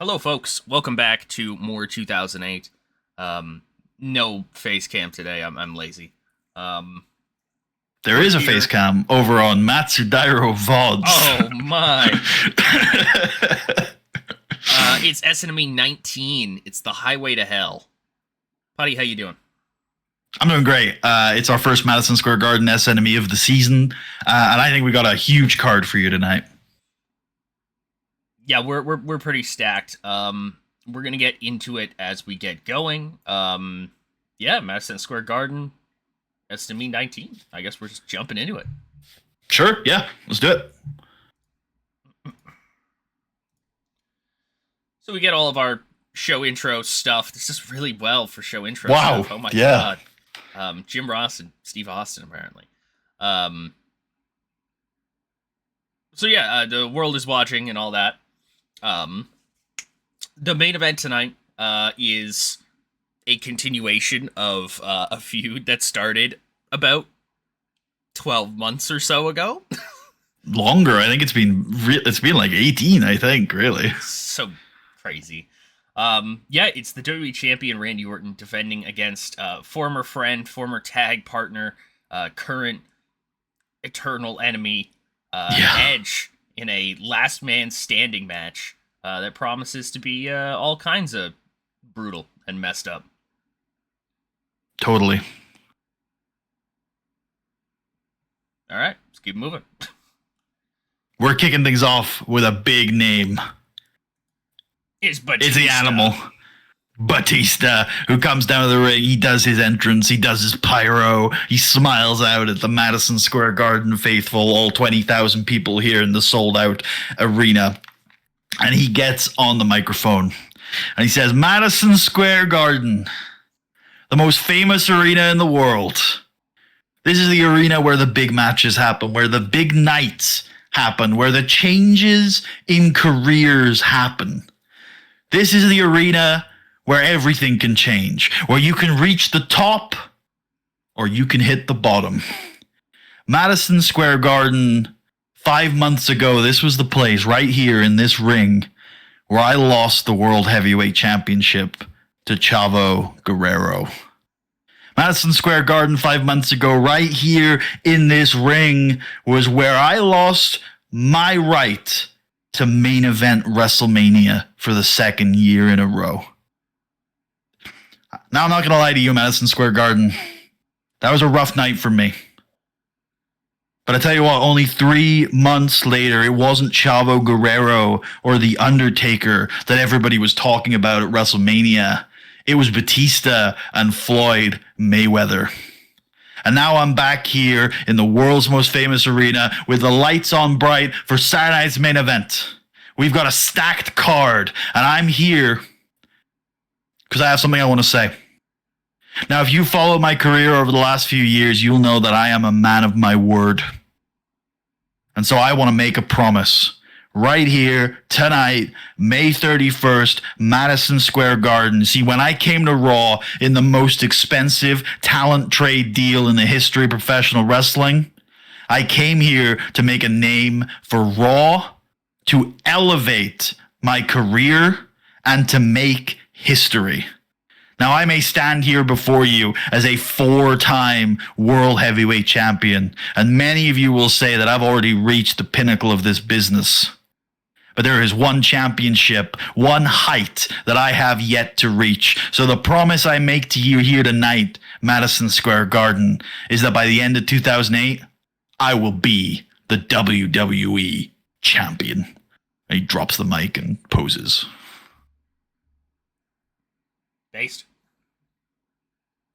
Hello, folks. Welcome back to more 2008. No face cam today. I'm lazy. There We're is a here. face cam over on Matsudairo VODs. Oh my! It's SNME 19. It's the highway to hell. Puddy, how you doing? I'm doing great. It's our first Madison Square Garden SNME of the season, and I think we got a huge card for you tonight. Yeah, we're pretty stacked. We're gonna get into it as we get going. Yeah, Madison Square Garden, SNME 19. I guess we're just jumping into it. Sure, yeah, let's do it. So we get all of our show intro stuff. This is really well for show intro Wow, stuff. Oh my yeah. god. Jim Ross and Steve Austin, apparently. So yeah, the world is watching and all that. The main event tonight is a continuation of a feud that started about 12 months or so ago. Longer, I think it's been like 18. I think really. So crazy. Yeah, it's the WWE champion Randy Orton defending against former friend, former tag partner, current eternal enemy, Edge, in a last man standing match that promises to be all kinds of brutal and messed up. Totally. All right, let's keep moving. We're kicking things off with a big name. It's Batista. It's the animal. Batista, who comes down to the ring. He does his entrance. He does his pyro. He smiles out at the Madison Square Garden faithful, all 20,000 people here in the sold-out arena. And he gets on the microphone. And he says, Madison Square Garden, the most famous arena in the world. This is the arena where the big matches happen, where the big nights happen, where the changes in careers happen. This is the arena where everything can change, where you can reach the top or you can hit the bottom. Madison Square Garden, 5 months ago, this was the place right here in this ring where I lost the World Heavyweight Championship to Chavo Guerrero. Madison Square Garden 5 months ago, right here in this ring, was where I lost my right to main event WrestleMania for the second year in a row. Now, I'm not going to lie to you, Madison Square Garden. That was a rough night for me. But I tell you what, only 3 months later, it wasn't Chavo Guerrero or The Undertaker that everybody was talking about at WrestleMania. It was Batista and Floyd Mayweather. And now I'm back here in the world's most famous arena with the lights on bright for Saturday night's main event. We've got a stacked card, and I'm here because I have something I want to say. Now, if you follow my career over the last few years, you'll know that I am a man of my word. And so I want to make a promise. Right here, tonight, May 31st, Madison Square Garden. See, when I came to Raw in the most expensive talent trade deal in the history of professional wrestling, I came here to make a name for Raw, to elevate my career, and to make history. Now, I may stand here before you as a 4-time World Heavyweight Champion, and many of you will say that I've already reached the pinnacle of this business. But there is one championship, one height that I have yet to reach. So the promise I make to you here tonight, Madison Square Garden, is that by the end of 2008, I will be the WWE champion. And he drops the mic and poses. Based.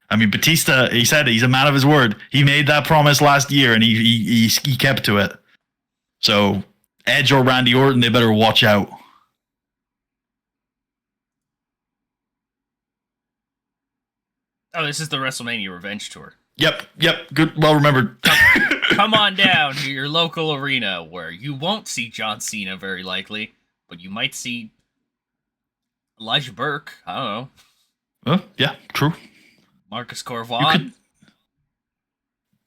I mean, Batista, he said it, he's a man of his word. He made that promise last year, and he kept to it. So Edge or Randy Orton, they better watch out. Oh, this is the WrestleMania Revenge Tour. Yep. Good, well remembered. Come on down to your local arena where you won't see John Cena very likely, but you might see Elijah Burke. I don't know. Yeah, true. Marcus Corvon.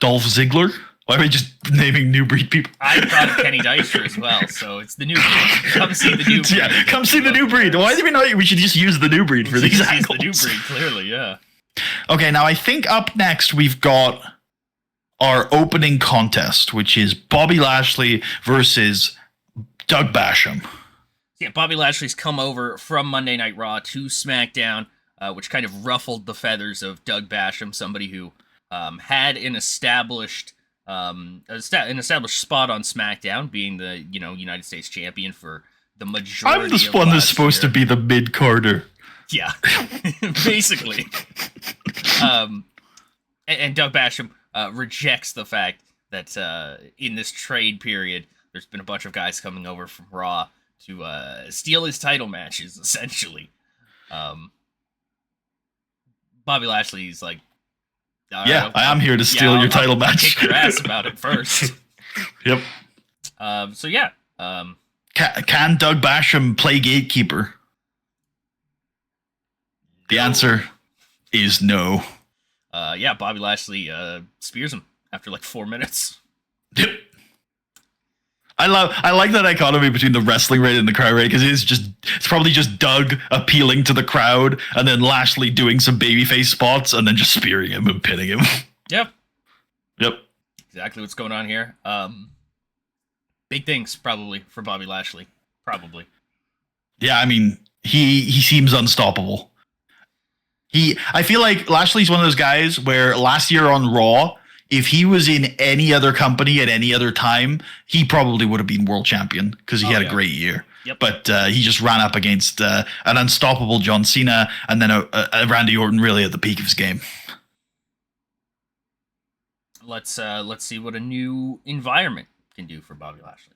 Dolph Ziggler. Why are we just naming New Breed people? I thought of Kenny Dykstra as well, so it's the New Breed. Come see the New Breed. Yeah, come see the New Breed. Why did we not? We should just use the New Breed for these angles. The New Breed, clearly, yeah. Okay, now I think up next we've got our opening contest, which is Bobby Lashley versus Doug Basham. Yeah, Bobby Lashley's come over from Monday Night Raw to SmackDown, which kind of ruffled the feathers of Doug Basham, somebody who had an established spot on SmackDown, being the United States champion for the majority. I'm the one that's supposed to be the mid-carder. Yeah, basically. And Doug Basham rejects the fact that in this trade period, there's been a bunch of guys coming over from Raw to steal his title matches, essentially. Bobby Lashley's like, I am here to steal your title match. Kick your ass about it first. Yep. So yeah. Can Doug Basham play gatekeeper? The answer is no. Yeah, Bobby Lashley spears him after like 4 minutes. Yep. I like that dichotomy between the wrestling rate and the crowd rate, because it's probably just Doug appealing to the crowd and then Lashley doing some babyface spots and then just spearing him and pinning him. Yep. Yep. Exactly what's going on here. Big things probably for Bobby Lashley. Probably. Yeah, I mean, he seems unstoppable. I feel like Lashley's one of those guys where last year on Raw, if he was in any other company at any other time, he probably would have been world champion because he had a great year. Yep. But he just ran up against an unstoppable John Cena and then a Randy Orton really at the peak of his game. Let's see what a new environment can do for Bobby Lashley.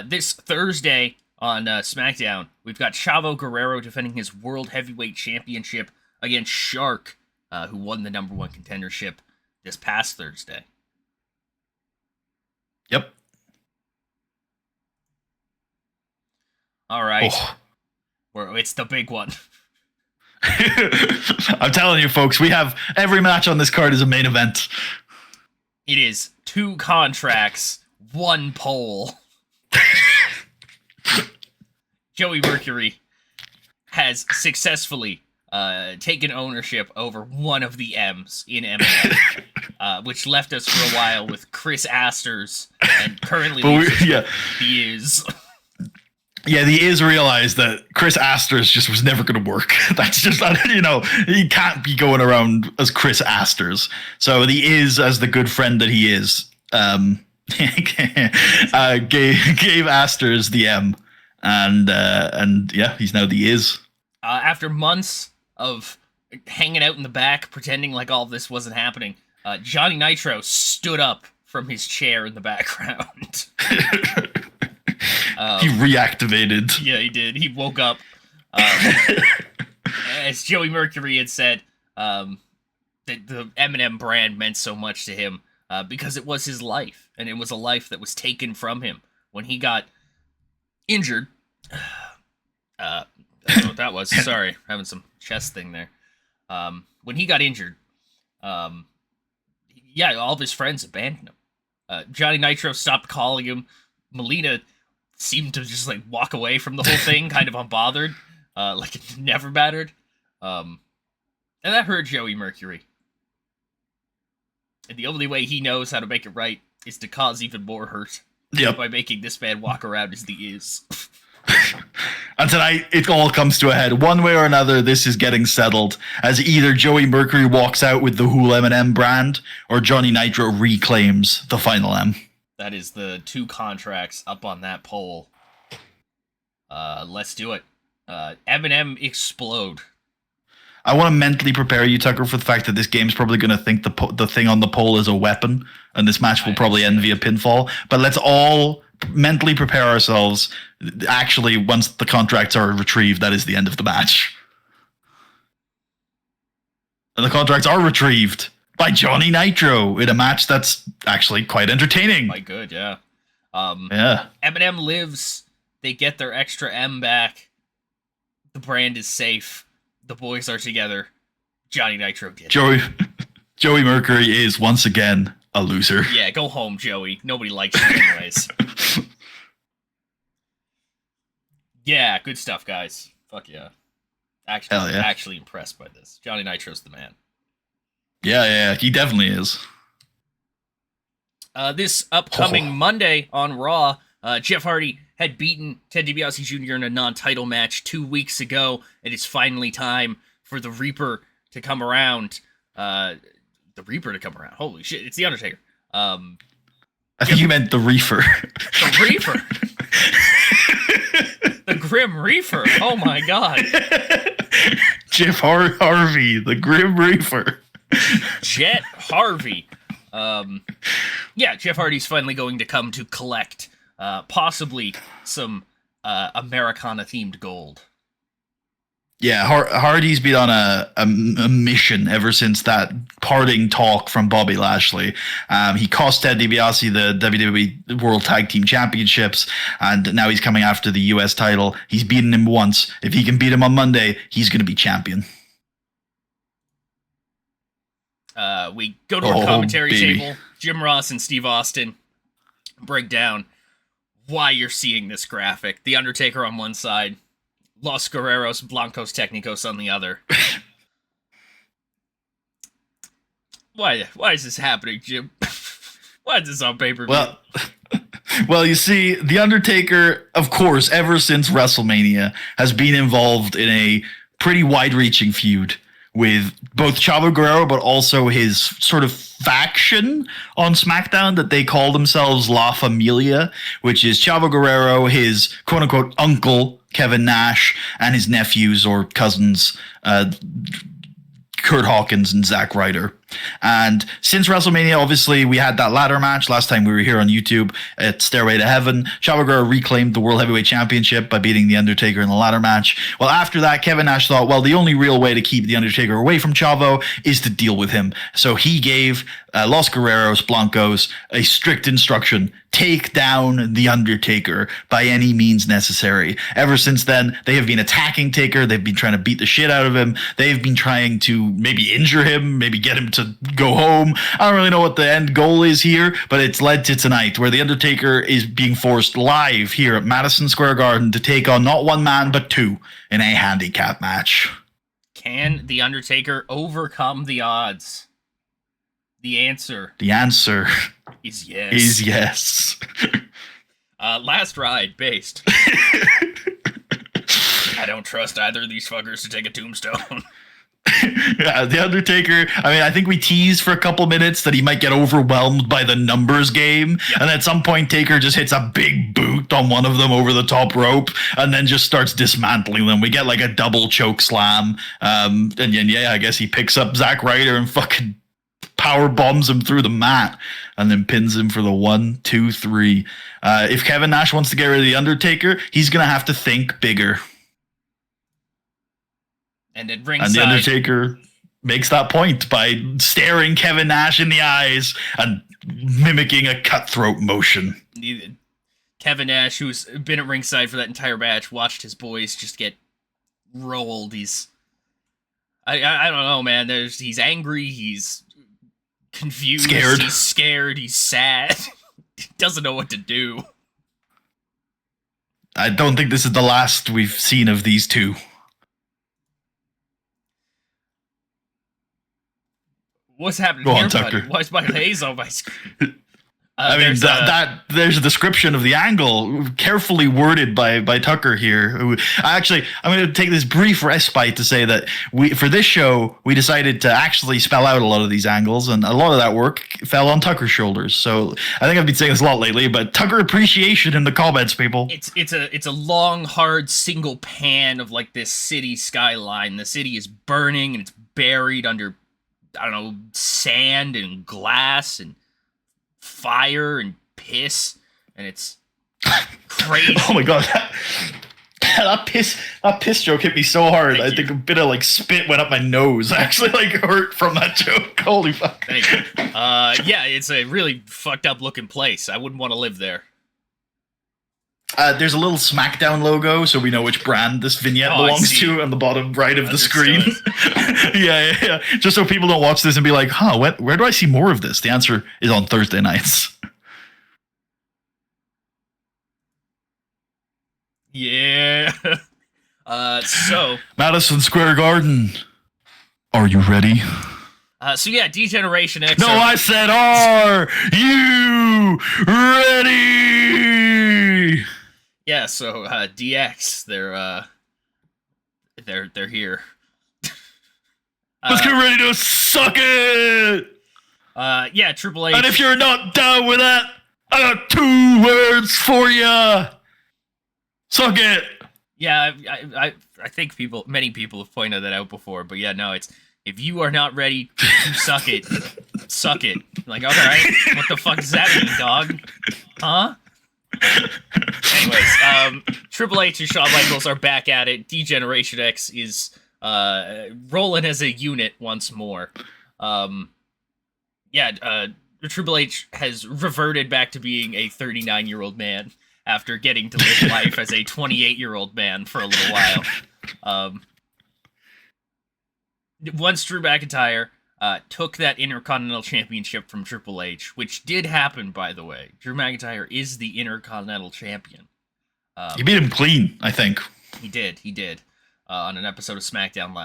This Thursday on SmackDown, we've got Chavo Guerrero defending his World Heavyweight Championship against Shark, who won the number one contendership this past Thursday. Yep. All right. It's the big one. I'm telling you, folks, we have every match on this card is a main event. It is 2 contracts, 1 pole. Joey Mercury has successfully taken ownership over one of the M's in MMA, which left us for a while with Chris Asters, and currently the Is. Yeah, the Is realized that Chris Asters just was never going to work. That's just, he can't be going around as Chris Asters. So the Is, as the good friend that he is, gave Asters the M. And yeah, he's now the Is. After months of hanging out in the back, pretending like all this wasn't happening, Johnny Nitro stood up from his chair in the background. He reactivated. Yeah, he did. He woke up. As Joey Mercury had said, that the M&M brand meant so much to him because it was his life, and it was a life that was taken from him when he got injured. I don't know what that was. Sorry, having some chest thing there. When he got injured, all of his friends abandoned him. Johnny Nitro stopped calling him. Melina seemed to just like walk away from the whole thing, kind of unbothered, like it never mattered. And that hurt Joey Mercury. And the only way he knows how to make it right is to cause even more hurt. Yep. By making this man walk around as the Is. And tonight, it all comes to a head. One way or another, this is getting settled, as either Joey Mercury walks out with the whole M&M brand, or Johnny Nitro reclaims the final M. That is the 2 contracts up on that poll. Let's do it. M&M explode. I want to mentally prepare you, Tucker, for the fact that this game's probably going to think the thing on the pole is a weapon, and this match will probably end via pinfall. But let's all mentally prepare ourselves. Actually, once the contracts are retrieved, that is the end of the match. And the contracts are retrieved by Johnny Nitro in a match that's actually quite entertaining. Quite good, yeah. Yeah. M&M lives. They get their extra M back. The brand is safe. The boys are together. Johnny Nitro did. Joey Mercury is once again a loser. Yeah, go home, Joey. Nobody likes you anyways. Yeah, good stuff, guys. Fuck yeah. Actually impressed by this. Johnny Nitro's the man. Yeah, he definitely is. This upcoming Monday on Raw, Jeff Hardy had beaten Ted DiBiase Jr. in a non-title match 2 weeks ago. It is finally time for the Reaper to come around. Holy shit, it's The Undertaker. I think you meant the Reefer. The Reaper. The Grim Reaper. Oh my god. Jeff Harvey, the Grim Reaper. Jet Harvey. Jeff Hardy's finally going to come to collect possibly some Americana-themed gold. Yeah, Hardy's been on a mission ever since that parting talk from Bobby Lashley. He cost Ted DiBiase the WWE World Tag Team Championships, and now he's coming after the US title. He's beaten him once. If he can beat him on Monday, he's going to be champion. We go to our commentary table. Jim Ross and Steve Austin break down why you're seeing this graphic. The Undertaker on one side, Los Guerreros Blancos Technicos on the other. Why is this happening, Jim? Why is this on pay-per-view? Well, you see, The Undertaker, of course, ever since WrestleMania, has been involved in a pretty wide-reaching feud with both Chavo Guerrero, but also his sort of faction on SmackDown that they call themselves La Familia, which is Chavo Guerrero, his quote-unquote uncle, Kevin Nash, and his nephews or cousins, Kurt Hawkins and Zack Ryder. And since WrestleMania, obviously, we had that ladder match last time we were here on YouTube at Stairway to Heaven. Chavo Guerrero reclaimed the World Heavyweight Championship by beating The Undertaker in the ladder match. Well, after that, Kevin Nash thought, well, the only real way to keep The Undertaker away from Chavo is to deal with him. So he gave Los Guerreros Blancos a strict instruction: take down The Undertaker by any means necessary. Ever since then, they have been attacking Taker. They've been trying to beat the shit out of him. They've been trying to maybe injure him, maybe get him to go home. I don't really know what the end goal is here, but it's led to tonight, where The Undertaker is being forced live here at Madison Square Garden to take on not one man, but two in a handicap match. Can The Undertaker overcome the odds? The answer is yes. Last Ride based. I don't trust either of these fuckers to take a tombstone. Yeah, The Undertaker, I think we teased for a couple minutes that he might get overwhelmed by the numbers game, and at some point Taker just hits a big boot on one of them over the top rope and then just starts dismantling them. We get like a double choke slam, and I guess he picks up Zack Ryder and fucking power bombs him through the mat and then pins him for the 1, 2, 3. If Kevin Nash wants to get rid of The Undertaker, he's gonna have to think bigger. And at ringside, and The Undertaker makes that point by staring Kevin Nash in the eyes and mimicking a cutthroat motion. Kevin Nash, who's been at ringside for that entire match, watched his boys just get rolled. I don't know, man. He's angry. He's confused. He's scared. He's sad. He doesn't know what to do. I don't think this is the last we've seen of these two. What's happening Go here, on, Tucker. buddy? Why is my face on my screen? There's a description of the angle carefully worded by Tucker here. I'm going to take this brief respite to say that for this show, we decided to actually spell out a lot of these angles, and a lot of that work fell on Tucker's shoulders. So I think I've been saying this a lot lately, but Tucker appreciation in the comments, people. It's a long, hard single pan of like this city skyline. The city is burning and it's buried under, I don't know, sand and glass and fire and piss, and it's crazy. Oh my god, that piss joke hit me so hard. I think a bit of like spit went up my nose. I actually hurt from that joke. Holy fuck. Thank you. Yeah, it's a really fucked up looking place. I wouldn't want to live there. There's a little SmackDown logo, so we know which brand this vignette belongs to on the bottom right of the screen. yeah. Just so people don't watch this and be like, huh, where do I see more of this? The answer is on Thursday nights. Yeah. So Madison Square Garden. Are you ready? So yeah, Degeneration X. No, I said, are you ready? Yeah, so DX, they're here. Let's get ready to suck it. Yeah, Triple H. And if you're not down with that, I got 2 words for you. Suck it. Yeah, I think many people have pointed that out before, but yeah, no, it's if you are not ready to suck it, suck it. Like, all right, what the fuck does that mean, dog? Huh? Anyways, Triple H and Shawn Michaels are back at it. Degeneration X is rolling as a unit once more. Triple H has reverted back to being a 39-year-old man after getting to live life as a 28-year-old man for a little while. Once Drew McIntyre took that Intercontinental Championship from Triple H, which did happen, by the way. Drew McIntyre is the Intercontinental Champion. He beat him clean, I think. He did. On an episode of SmackDown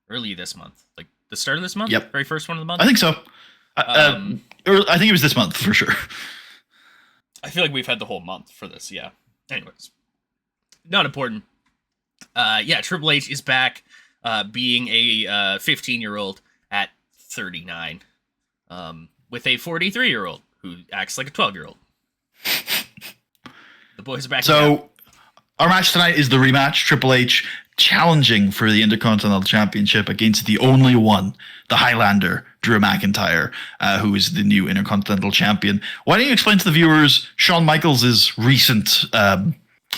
early this month. Like, the start of this month? Yep. Very first one of the month? I think so. I think it was this month, for sure. I feel like we've had the whole month for this, yeah. Anyways. Not important. Triple H is back being a 15-year-old at 39. With a 43-year-old who acts like a 12-year-old. The boys are back. So, our match tonight is the rematch. Triple H challenging for the Intercontinental Championship against the only one, the Highlander, Drew McIntyre, who is the new Intercontinental Champion. Why don't you explain to the viewers Shawn Michaels' recent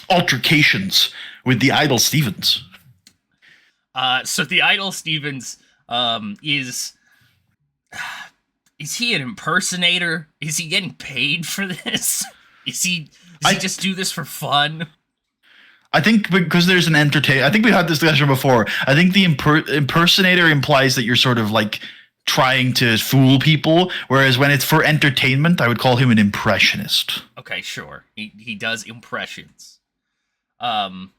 altercations with the Idol Stevens? So the Idol Stevens is he an impersonator? Is he getting paid for this? Does he just do this for fun? I think because there's an I think we had this discussion before. I think the impersonator implies that you're sort of like trying to fool people, whereas when it's for entertainment, I would call him an impressionist. Okay, sure. He does impressions. Although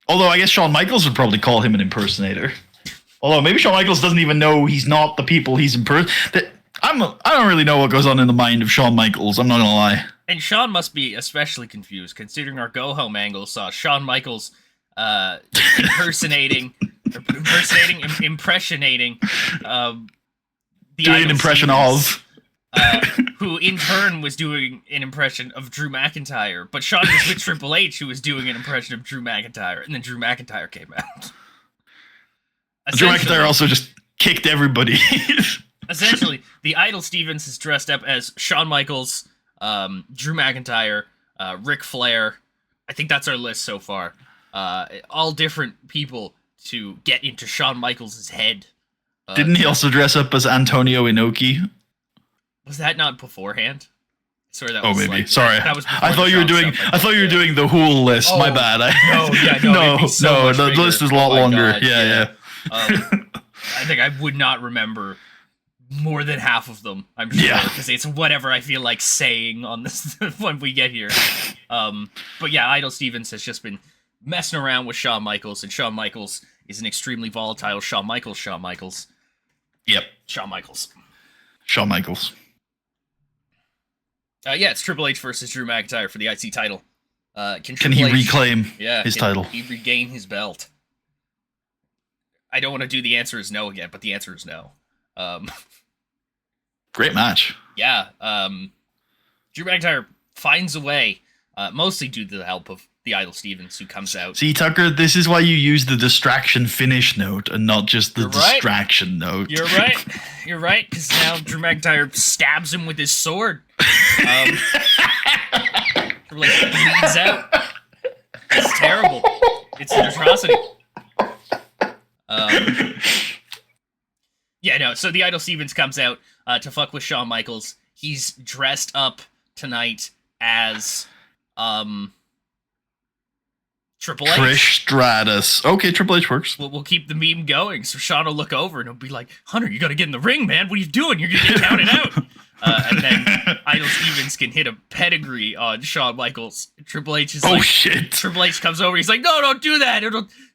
I guess Shawn Michaels would probably call him an impersonator. Although maybe Shawn Michaels doesn't even know he's not the people he's impersonating. I don't really know what goes on in the mind of Shawn Michaels. I'm not gonna lie. And Shawn must be especially confused, considering our go-home angle saw Shawn Michaels impersonating, impressionating doing an impression of. Who in turn was doing an impression of Drew McIntyre, but Shawn was with Triple H, who was doing an impression of Drew McIntyre, and then Drew McIntyre came out. Drew McIntyre also just kicked everybody. Essentially, the Idol Stevens is dressed up as Shawn Michaels, Drew McIntyre, Ric Flair. I think that's our list so far. All different people to get into Shawn Michaels' head. Didn't he also dress up as Antonio Inoki? Was that not beforehand? Sorry, that was maybe. Like, sorry. That was I thought you were doing. I thought you were doing the whole list. My bad. No. The list is a lot longer. God, yeah. I think I would not remember more than half of them. I'm sure because it's whatever I feel like saying on this when we get here. But yeah, Idol Stevens has just been messing around with Shawn Michaels, and Shawn Michaels is an extremely volatile Shawn Michaels. Yep. Shawn Michaels. It's Triple H versus Drew McIntyre for the IC title. Can he reclaim his title? Can he regain his belt? I don't want to do the answer is no again, but the answer is no. Great match. Yeah. Drew McIntyre finds a way, mostly due to the help of the Idol Stevens, who comes out. See, Tucker, this is why you use the distraction finish note and not just the distraction note. You're right, because now Drew McIntyre stabs him with his sword. Bleeds out. It's terrible. It's an atrocity. So the Idol Stevens comes out to fuck with Shawn Michaels. He's dressed up tonight as Triple H. Trish Stratus. Okay, Triple H works. We'll keep the meme going. So Sean will look over and he'll be like, Hunter, you got to get in the ring, man. What are you doing? You're going to get counted out. And then Idol Stevens can hit a pedigree on Shawn Michaels. Triple H is like, shit. Triple H comes over. He's like, no, don't do that.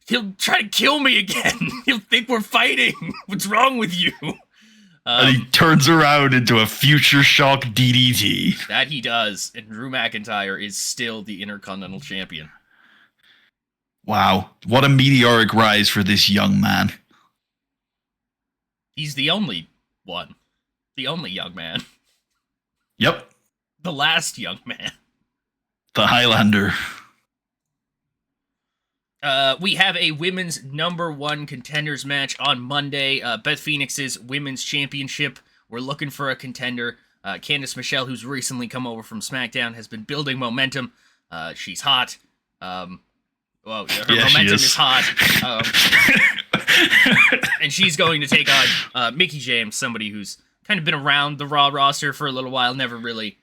He'll try to kill me again. He'll think we're fighting. What's wrong with you? And he turns around into a Future Shock DDT. That he does. And Drew McIntyre is still the Intercontinental Champion. Wow, what a meteoric rise for this young man. He's the only one. The only young man. Yep. The last young man. The Highlander. We have a women's #1 contenders match on Monday. Beth Phoenix's women's championship. We're looking for a contender. Candice Michelle, who's recently come over from SmackDown, has been building momentum. She's hot. Well, her momentum is hot. And she's going to take on Mickie James, somebody who's kind of been around the Raw roster for a little while, never really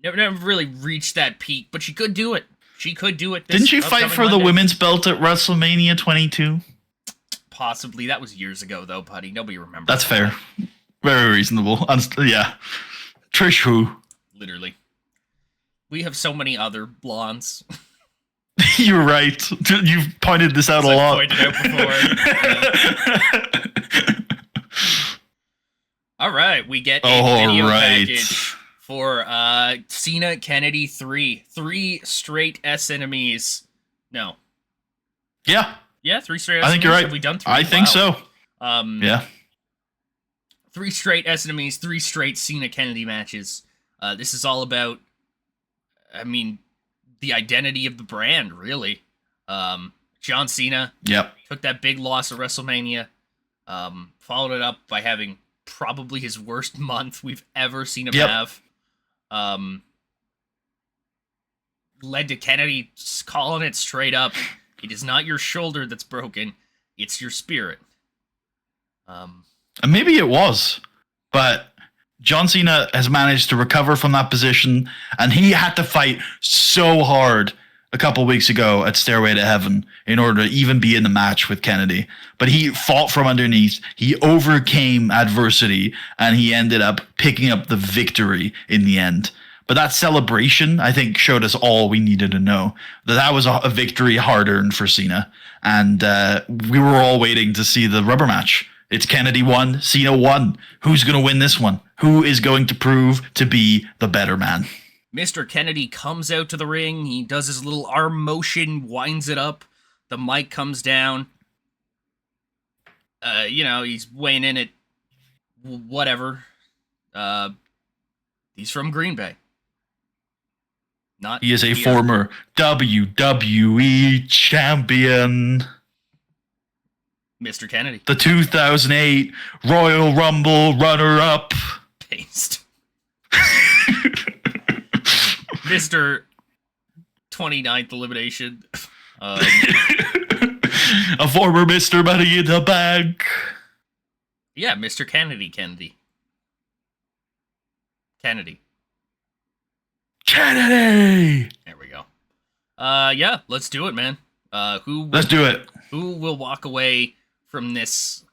reached that peak, but she could do it. She could do it. Didn't she fight for the women's belt at WrestleMania 22? Possibly. That was years ago, though, Puddy. Nobody remembers. That's fair. Very reasonable. Yeah. Trish who? Literally. We have so many other blondes. You're right. You've pointed this out a lot. I've pointed out before. All right, we get a video package for Cena Kennedy 3. 3 straight SNMEs. No. Yeah. Yeah, 3 straight SNMEs. I think you're right. Have we done 3? I think so. Yeah. 3 straight SNMEs, 3 straight Cena Kennedy matches. This is all about, I mean, the identity of the brand, really. John Cena took that big loss at WrestleMania, followed it up by having probably his worst month we've ever seen him have. Led to Kennedy calling it straight up. It is not your shoulder that's broken, it's your spirit. And maybe it was, but John Cena has managed to recover from that position, and he had to fight so hard a couple weeks ago at Stairway to Heaven in order to even be in the match with Kennedy. But he fought from underneath, he overcame adversity, and he ended up picking up the victory in the end. But that celebration, I think, showed us all we needed to know. That was a victory hard-earned for Cena, and we were all waiting to see the rubber match. It's Kennedy 1, Cena 1. Who's going to win this one? Who is going to prove to be the better man? Mr. Kennedy comes out to the ring. He does his little arm motion, winds it up. The mic comes down. He's weighing in at whatever. He's from Green Bay. He is a former WWE champion. Mr. Kennedy. The 2008 Royal Rumble runner-up. Paste. Mr. 29th elimination. A former Mr. Money in the Bank. Yeah, Mr. Kennedy. Kennedy. There we go. Yeah, let's do it, man. Let's do it. Who will walk away from this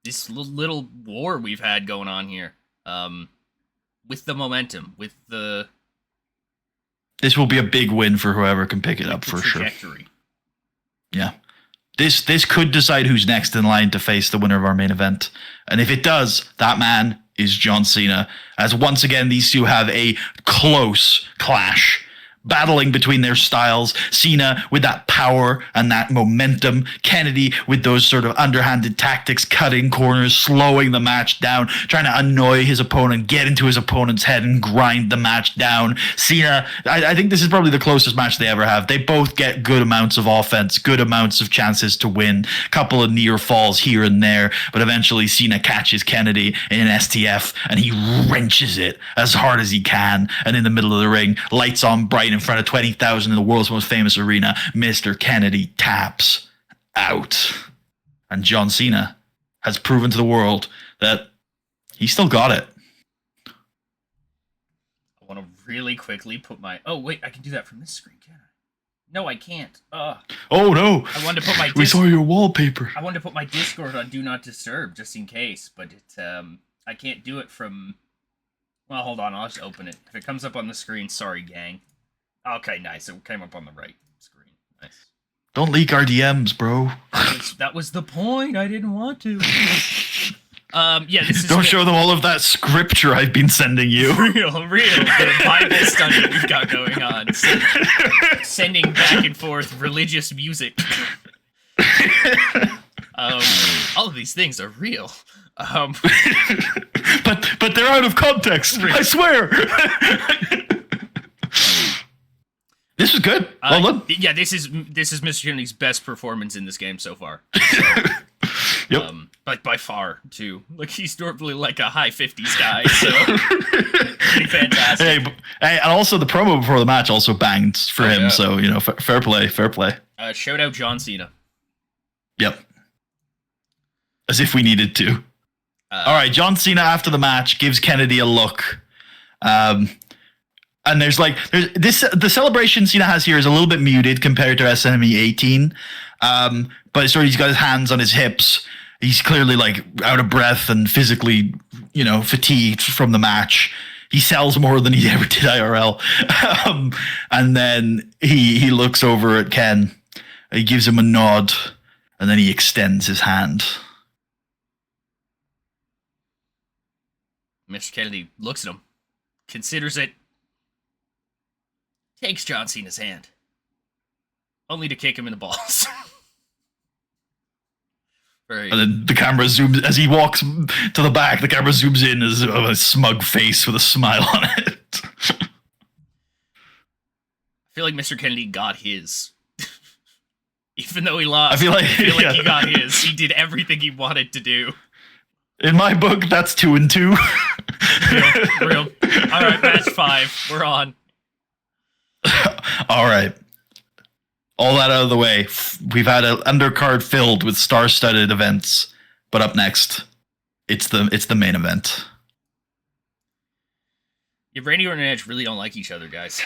this little war we've had going on here, with the momentum, with the... This will be a big win for whoever can pick it up, for sure. Yeah. This could decide who's next in line to face the winner of our main event. And if it does, that man is John Cena. As once again, these two have a close clash, battling between their styles. Cena with that power and that momentum. Kennedy with those sort of underhanded tactics, cutting corners, slowing the match down, trying to annoy his opponent, get into his opponent's head and grind the match down. Cena, I think this is probably the closest match they ever have. They both get good amounts of offense, good amounts of chances to win, a couple of near falls here and there, but eventually Cena catches Kennedy in an STF and he wrenches it as hard as he can, and in the middle of the ring, lights on bright in front of 20,000 in the world's most famous arena, Mr. Kennedy taps out. And John Cena has proven to the world that he still got it. I want to really quickly put my. Oh wait, I can do that from this screen, can I? No, I can't. Oh no! I wanted to put my. We saw your wallpaper. I wanted to put my Discord on Do Not Disturb just in case, but I can't do it from. Well, hold on. I'll just open it. If it comes up on the screen, sorry, gang. Okay, nice. It came up on the right screen. Nice. Don't leak our DMs, bro. That was the point. I didn't want to. Yeah, this is. Don't show them all of that scripture I've been sending you. Real. The Bible study we've got going on. Sending back and forth religious music. All of these things are real. But they're out of context. I swear. This is good. Well done. Yeah, this is Mr. Kennedy's best performance in this game so far. Yep. But by far, too. Like, he's normally like a high 50s guy, so pretty fantastic. Hey, and also the promo before the match also banged for him, so, you know, fair play. Shout out John Cena. Yep. As if we needed to. All right, John Cena after the match gives Kennedy a look. And the celebration Cena has here is a little bit muted compared to SNME 18. But sort of he's got his hands on his hips. He's clearly like out of breath and physically, you know, fatigued from the match. He sells more than he ever did IRL. And then he looks over at Ken. He gives him a nod, and then he extends his hand. Mr. Kennedy looks at him, considers it, takes John Cena's hand, only to kick him in the balls. And then the camera zooms as he walks to the back. The camera zooms in as a smug face with a smile on it. I feel like Mr. Kennedy got his. Even though he lost, I feel like he got his. He did everything he wanted to do. In my book, that's 2 and 2. Real. All right, match 5. We're on. All right. All that out of the way. We've had an undercard filled with star-studded events, but up next, it's the main event. Yeah, Randy Orton and Edge really don't like each other, guys.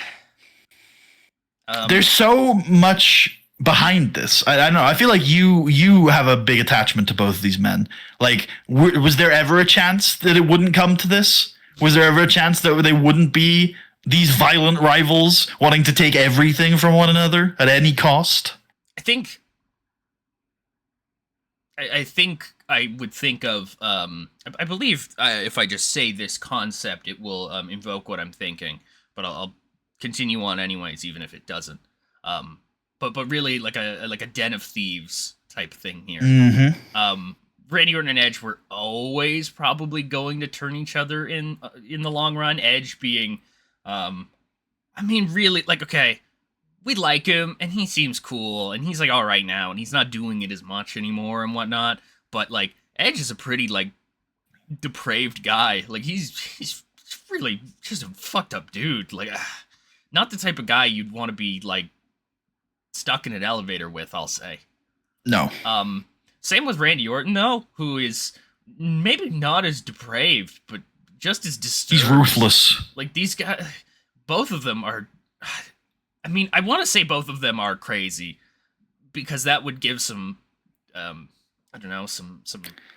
There's so much behind this. I don't know. I feel like you have a big attachment to both of these men. Like, was there ever a chance that it wouldn't come to this? Was there ever a chance that they wouldn't be these violent rivals wanting to take everything from one another at any cost? I think I would think of I believe if I just say this concept, it will invoke what I'm thinking. But I'll continue on anyways, even if it doesn't. But really like a den of thieves type thing here. Mm-hmm. Randy Orton and Edge were always probably going to turn each other in the long run. Edge being, I mean, really, like, okay, we like him, and he seems cool, and he's, like, all right now, and he's not doing it as much anymore and whatnot, but, like, Edge is a pretty, like, depraved guy. Like, he's really just a fucked up dude. Like, not the type of guy you'd want to be, like, stuck in an elevator with, I'll say. No. Same with Randy Orton, though, who is maybe not as depraved, but just as disturbed. He's ruthless. Like, these guys, both of them are, I mean, I want to say both of them are crazy, because that would give some, I don't know, some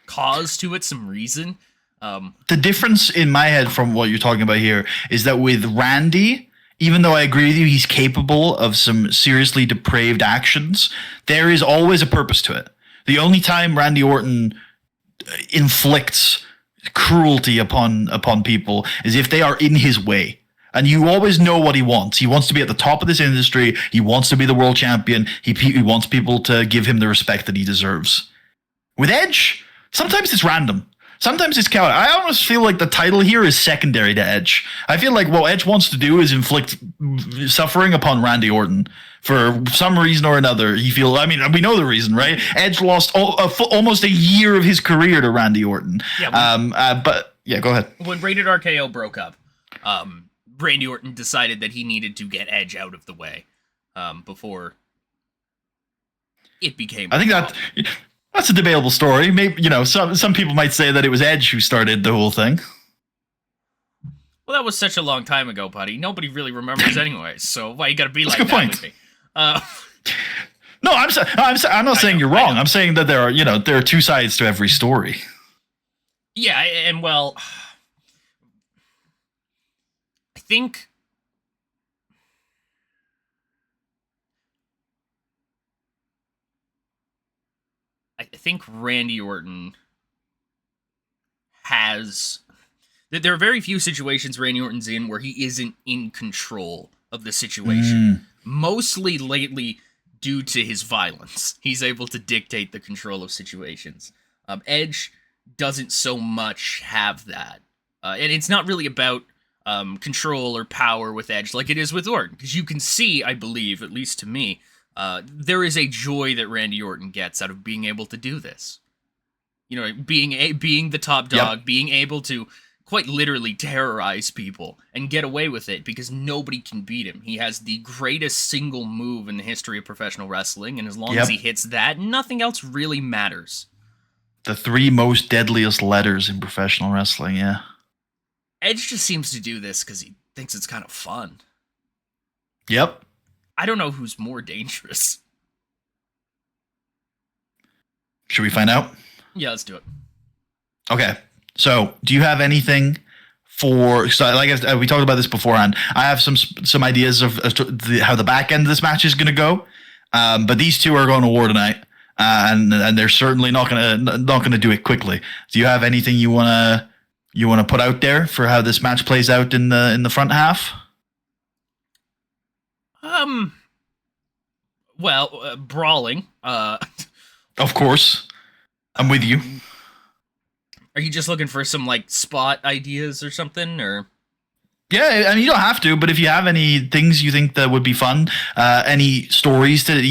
cause to it, some reason. The difference in my head from what you're talking about here is that with Randy, even though I agree with you, he's capable of some seriously depraved actions, there is always a purpose to it. The only time Randy Orton inflicts cruelty upon people is if they are in his way. And you always know what he wants. He wants to be at the top of this industry. He wants to be the world champion. He wants people to give him the respect that he deserves. With Edge, sometimes it's random. Sometimes it's chaotic. I almost feel like the title here is secondary to Edge. I feel like what Edge wants to do is inflict suffering upon Randy Orton. For some reason or another, I mean, we know the reason, right? Edge lost almost a year of his career to Randy Orton. Yeah, but, yeah, go ahead. When Rated RKO broke up, Randy Orton decided that he needed to get Edge out of the way before it became. I think that's a debatable story. Maybe, you know, some people might say that it was Edge who started the whole thing. Well, that was such a long time ago, buddy. Nobody really remembers anyways. So why you gotta be That's like a good that point. with me? Uh, No, I'm not saying you're wrong. I'm saying that there are two sides to every story. yeah, and well, I think Randy Orton has. There are very few situations Randy Orton's in where he isn't in control of the situation. Mostly lately due to his violence. He's able to dictate the control of situations. Edge doesn't so much have that. And it's not really about control or power with Edge like it is with Orton. Because you can see, I believe, at least to me, there is a joy that Randy Orton gets out of being able to do this. You know, being the top dog, being able to quite literally terrorize people and get away with it because nobody can beat him. He has the greatest single move in the history of professional wrestling, and as long as he hits that, nothing else really matters. The 3 most deadliest letters in professional wrestling, yeah. Edge just seems to do this because he thinks it's kind of fun. Yep. I don't know who's more dangerous. Should we find out? Yeah, let's do it. Okay. So, do you have anything for? So, like we talked about this beforehand, I have some ideas of how the back end of this match is going to go. But these two are going to war tonight, and they're certainly not gonna do it quickly. Do you have anything you wanna put out there for how this match plays out in the front half? Well, brawling. Of course, I'm with you. Are you just looking for some like spot ideas or something, or? Yeah, I mean you don't have to, but if you have any things you think that would be fun, any stories that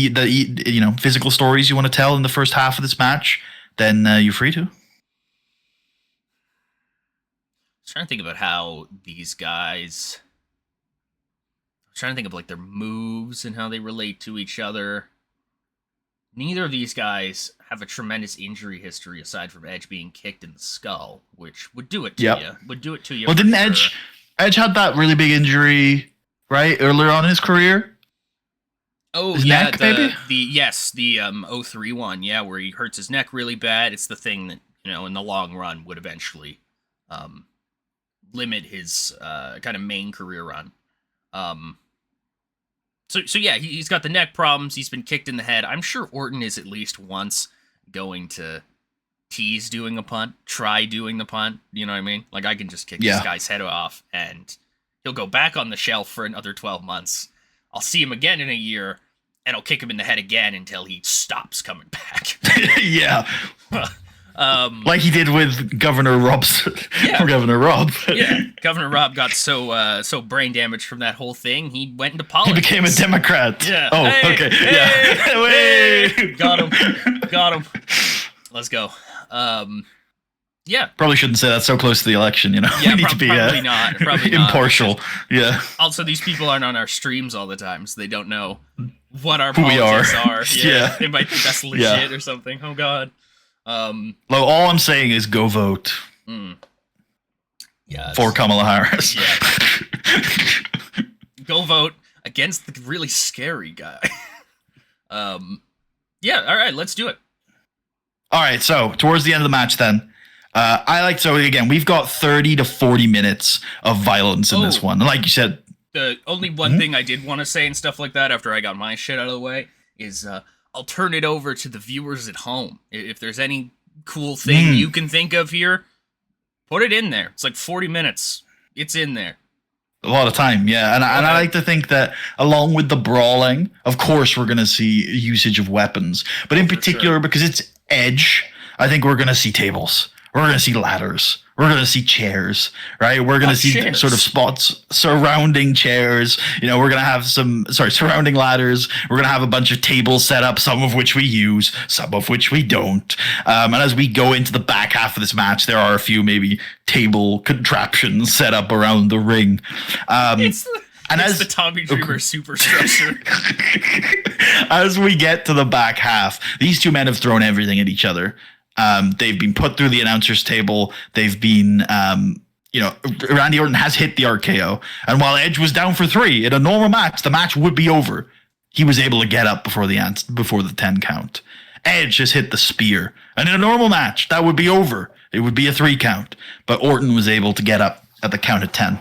physical stories you want to tell in the first half of this match, then you're free to. I was trying to think about how these guys. I was trying to think of like their moves and how they relate to each other. Neither of these guys have a tremendous injury history aside from Edge being kicked in the skull, which would do it to you. Would do it to you. Well, didn't Edge had that really big injury right earlier on in his career? Oh, his yeah, neck, maybe? the 03 one, yeah, where he hurts his neck really bad. It's the thing that, in the long run would eventually limit his kind of main career run. So yeah, he's got the neck problems. He's been kicked in the head. I'm sure Orton is at least once going to tease doing a punt, try doing the punt. You know what I mean? Like, I can just kick this guy's head off, and he'll go back on the shelf for another 12 months. I'll see him again in a year, and I'll kick him in the head again until he stops coming back. Yeah. Like he did with Governor Rob's. Yeah. Governor Rob. Yeah, Governor Rob got so brain damaged from that whole thing, he went into politics. He became a Democrat. Yeah. Oh, hey, okay. Hey, Yeah. hey. Got him. Let's go. Yeah. Probably shouldn't say that so close to the election, Yeah, we need to be probably not. impartial. Yeah. Also, these people aren't on our streams all the time, so they don't know what our Who we politics are. Yeah. They might think that's legit or something. Oh, God. Well, all I'm saying is go vote. Yeah. For Kamala Harris. Yeah. Go vote against the really scary guy. Yeah, all right, let's do it. All right, so towards the end of the match then, again, we've got 30 to 40 minutes of violence in this one. Like you said. The only one thing I did want to say and stuff like that after I got my shit out of the way is I'll turn it over to the viewers at home. If there's any cool thing you can think of here, put it in there. It's like 40 minutes. It's in there. A lot of time, yeah. And I like to think that along with the brawling, of course, we're going to see usage of weapons. But in particular, because it's Edge, I think we're going to see tables. We're going to see ladders. We're going to see chairs, right? We're going to see sort of spots surrounding chairs. We're going to have surrounding ladders. We're going to have a bunch of tables set up, some of which we use, some of which we don't. And as we go into the back half of this match, there are a few maybe table contraptions set up around the ring. It's the Tommy Dreamer superstructure. As we get to the back half, these two men have thrown everything at each other. They've been put through the announcer's table. They've been Randy Orton has hit the RKO. And while Edge was down for 3, in a normal match, the match would be over. He was able to get up before the 10 count. Edge has hit the spear. And in a normal match, that would be over. It would be a 3 count. But Orton was able to get up at the count of 10.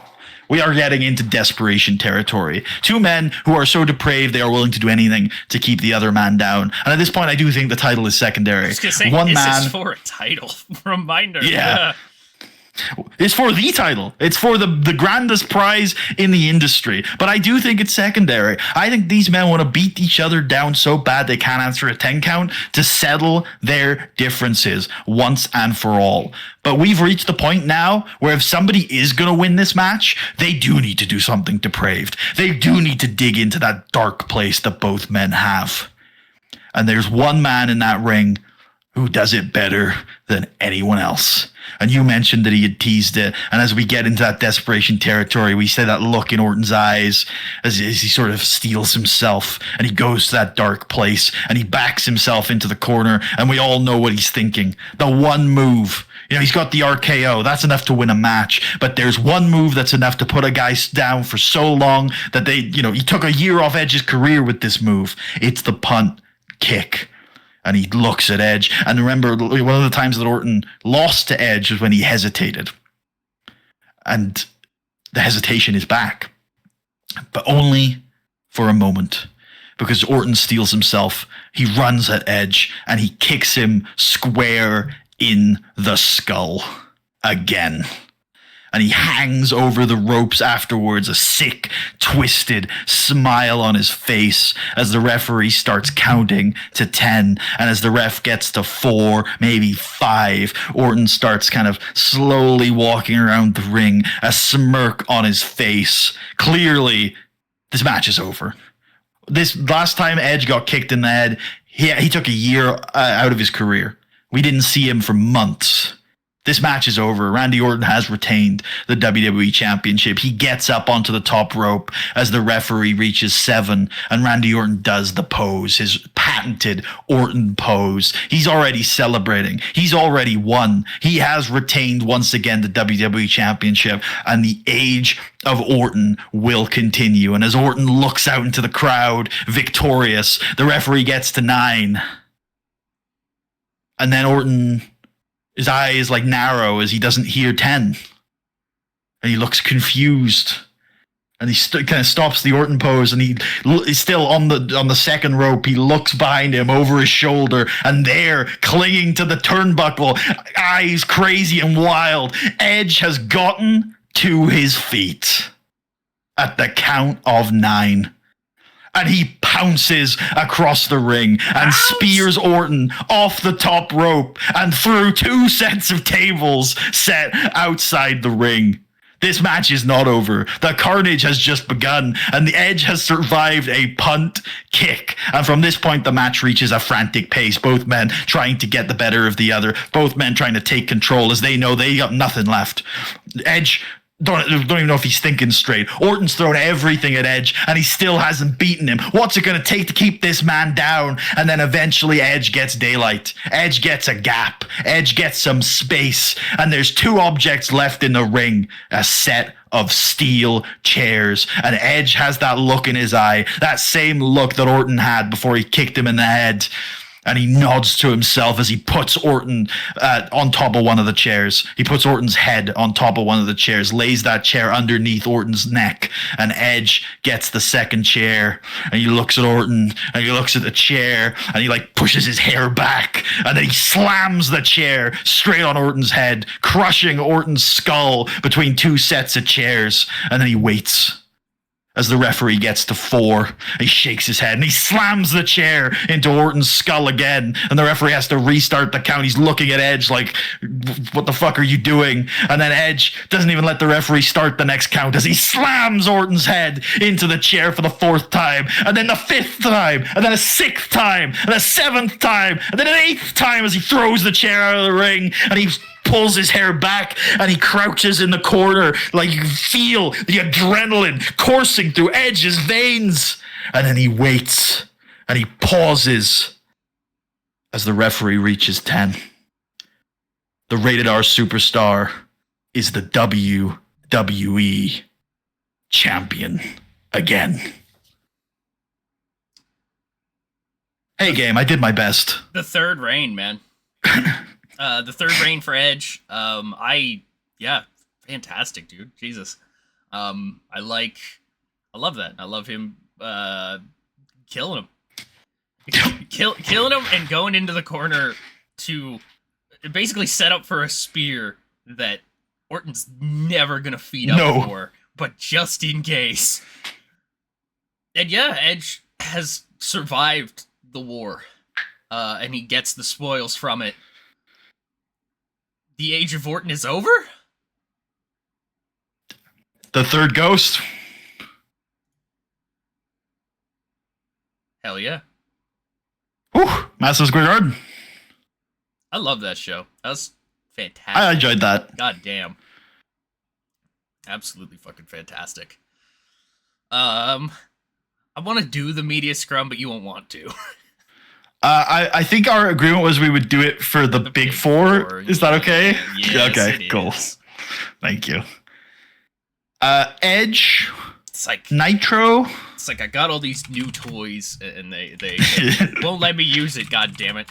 We are getting into desperation territory. 2 men who are so depraved they are willing to do anything to keep the other man down. And at this point, I do think the title is secondary. I was going to say, this is for a title. Reminder. Yeah. It's for the title. It's for the grandest prize in the industry. But I do think it's secondary. I think these men want to beat each other down so bad they can't answer a 10 count to settle their differences once and for all. But we've reached the point now where if somebody is going to win this match, they do need to do something depraved. They do need to dig into that dark place that both men have. And there's one man in that ring who does it better than anyone else. And you mentioned that he had teased it. And as we get into that desperation territory, we see that look in Orton's eyes as he sort of steels himself and he goes to that dark place and he backs himself into the corner. And we all know what he's thinking. The one move. He's got the RKO. That's enough to win a match. But there's one move that's enough to put a guy down for so long that he took a year off Edge's career with this move. It's the punt kick. And he looks at Edge. And remember, one of the times that Orton lost to Edge was when he hesitated. And the hesitation is back. But only for a moment. Because Orton steals himself. He runs at Edge. And he kicks him square in the skull. Again. And he hangs over the ropes afterwards, a sick, twisted smile on his face as the referee starts counting to 10. And as the ref gets to 4, maybe 5, Orton starts kind of slowly walking around the ring, a smirk on his face. Clearly, this match is over. This last time Edge got kicked in the head, he took a year out of his career. We didn't see him for months. This match is over. Randy Orton has retained the WWE Championship. He gets up onto the top rope as the referee reaches 7, and Randy Orton does the pose, his patented Orton pose. He's already celebrating. He's already won. He has retained once again the WWE Championship, and the age of Orton will continue. And as Orton looks out into the crowd, victorious, the referee gets to 9. And then Orton... his eyes narrow as he doesn't hear 10. And he looks confused. And he kind of stops the Orton pose and he's still on the second rope. He looks behind him over his shoulder and there, clinging to the turnbuckle, eyes crazy and wild, Edge has gotten to his feet at the count of 9. And he pounces across the ring and spears Orton off the top rope and through 2 sets of tables set outside the ring. This match is not over. The carnage has just begun, and the Edge has survived a punt kick. And from this point, the match reaches a frantic pace. Both men trying to get the better of the other. Both men trying to take control as they know they got nothing left. Edge... Don't even know if he's thinking straight. Orton's thrown everything at Edge, and he still hasn't beaten him. What's it going to take to keep this man down? And then eventually Edge gets daylight. Edge gets a gap. Edge gets some space. And there's 2 objects left in the ring. A set of steel chairs. And Edge has that look in his eye. That same look that Orton had before he kicked him in the head. And he nods to himself as he puts Orton on top of one of the chairs. He puts Orton's head on top of one of the chairs, lays that chair underneath Orton's neck, and Edge gets the second chair. And he looks at Orton, and he looks at the chair, and he pushes his hair back, and then he slams the chair straight on Orton's head, crushing Orton's skull between 2 sets of chairs. And then he waits. As the referee gets to 4, he shakes his head and he slams the chair into Orton's skull again. And the referee has to restart the count. He's looking at Edge like, what the fuck are you doing? And then Edge doesn't even let the referee start the next count as he slams Orton's head into the chair for the 4th time. And then the 5th time. And then a 6th time. And a 7th time. And then an 8th time as he throws the chair out of the ring. And he pulls his hair back and he crouches in the corner. You can feel the adrenaline coursing through Edge's veins. And then he waits and he pauses as the referee reaches 10. The rated R superstar is the WWE champion again. Hey, game, I did my best. The third reign, man. The third reign for Edge. Fantastic, dude. Jesus. I love that. I love him killing him. Killing him and going into the corner to basically set up for a spear that Orton's never gonna feed up for, but just in case. And yeah, Edge has survived the war, and he gets the spoils from it. The age of Orton is over? The third ghost? Hell yeah. Whew, Madison Square Garden. I love that show. That was fantastic. I enjoyed that. God damn. Absolutely fucking fantastic. I want to do the media scrum, but you won't want to. I think our agreement was we would do it for the big four. Is that okay? Yes, okay, cool. Thank you. Edge. It's like Nitro. It's like I got all these new toys and they won't let me use it. God damn it!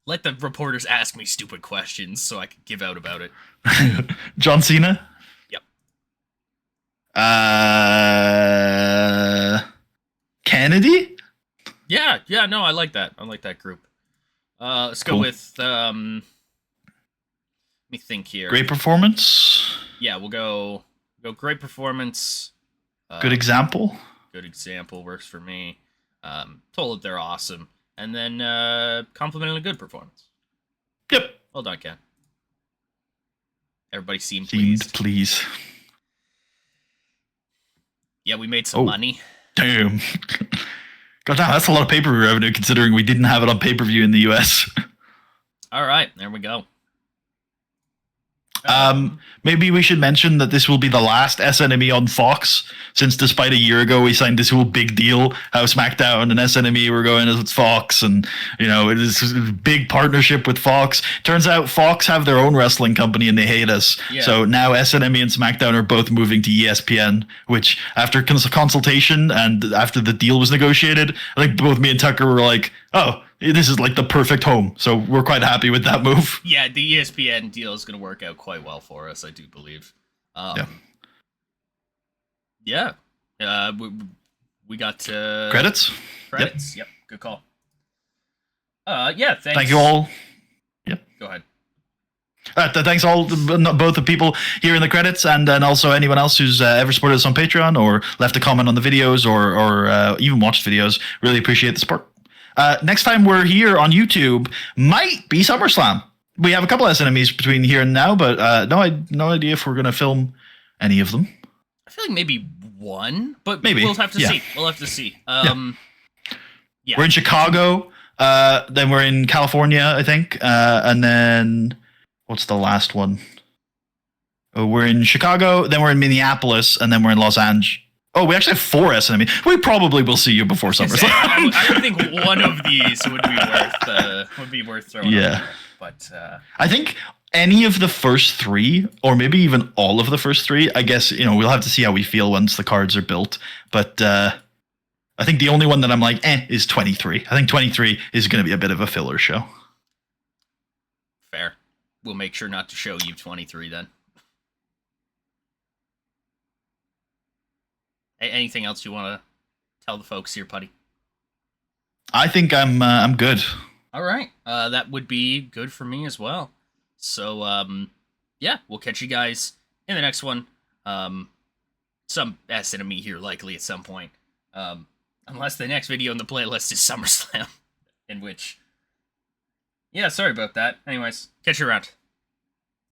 Let the reporters ask me stupid questions so I can give out about it. John Cena. Yep. Kennedy. Yeah, no, I like that. I like that group. Let's go with let me think here. Great performance. Yeah, we'll go great performance. Good example. Good example works for me. Told that they're awesome. And then complimenting a good performance. Yep. Well done, Ken. Everybody seemed pleased. Yeah, we made some money. Damn. God damn, that's a lot of pay-per-view revenue considering we didn't have it on pay-per-view in the US. All right, there we go. Maybe we should mention that this will be the last SNME on Fox, since despite a year ago we signed this whole big deal how SmackDown and SNME were going as Fox, and it is a big partnership with Fox. Turns out Fox have their own wrestling company and they hate us. Yeah. So now SNME and SmackDown are both moving to ESPN, which after consultation and after the deal was negotiated, I think both me and Tucker were like, oh, this is like the perfect home. So we're quite happy with that move. Yeah, the ESPN deal is going to work out quite well for us, I do believe. Yeah. We got credits. Yep. Good call. Yeah. Thanks. Thank you all. Yep. Go ahead. Thanks both the people here in the credits, and then also anyone else who's ever supported us on Patreon or left a comment on the videos or even watched videos. Really appreciate the support. Next time we're here on YouTube might be SummerSlam. We have a couple of SNMEs between here and now, but no idea if we're going to film any of them. I feel like maybe one, but maybe we'll have to see. We'll have to see. Yeah. We're in Chicago, then we're in California, I think, and then what's the last one? Oh, we're in Chicago, then we're in Minneapolis, and then we're in Los Angeles. Oh, we actually have 4 SNME. We probably will see you before SummerSlam. I would think one of these would be worth throwing. Yeah, but I think any of the first 3, or maybe even all of the first 3. I guess we'll have to see how we feel once the cards are built. But I think the only one that I'm like, is 23. I think 23 is going to be a bit of a filler show. Fair. We'll make sure not to show you 23 then. Anything else you want to tell the folks here, Puddy? I think I'm good. All right. That would be good for me as well. So, yeah, we'll catch you guys in the next one. Some SNME here likely at some point. Unless the next video in the playlist is SummerSlam. In which... Yeah, sorry about that. Anyways, catch you around.